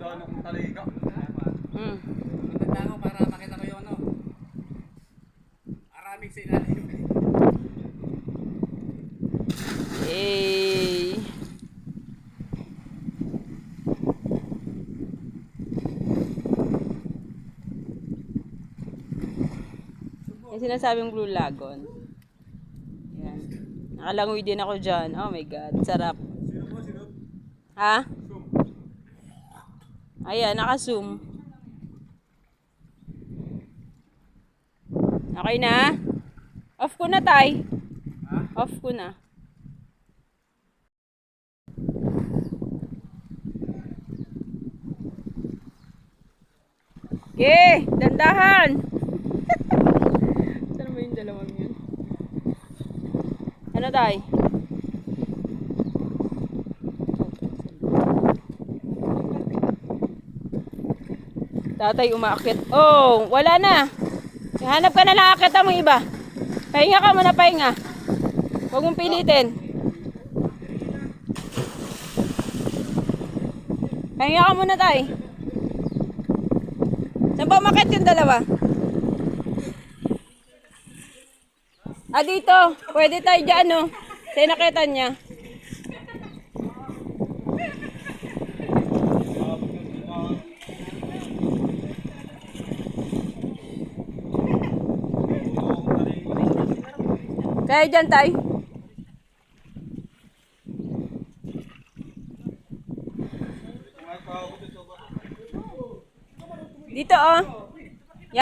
Maganda ko para makita ko yung ano. Araming sinalim. Hey. Yung sinasabing Blue Lagoon. Yan. Nakalangoy din ako dyan. Oh my God. Sarap. Ha? Ayan, naka-zoom. Okay na? Off ko na, tay. Off ko na. Okay, dandahan. Saan ba yung dalawang yun? Ano, tay? Tatay umaakit. Oh, wala na. Hanap ka na lang akit mo iba. Pahinga ka muna, pahinga. Huwag mong pilitin. Pahinga ka muna, tay. Saan ba umakit yung dalawa? Ah, dito. Pwede tayo dyan, no? Sa inakitan niya. Kaya dyan, tay. Dito, oh.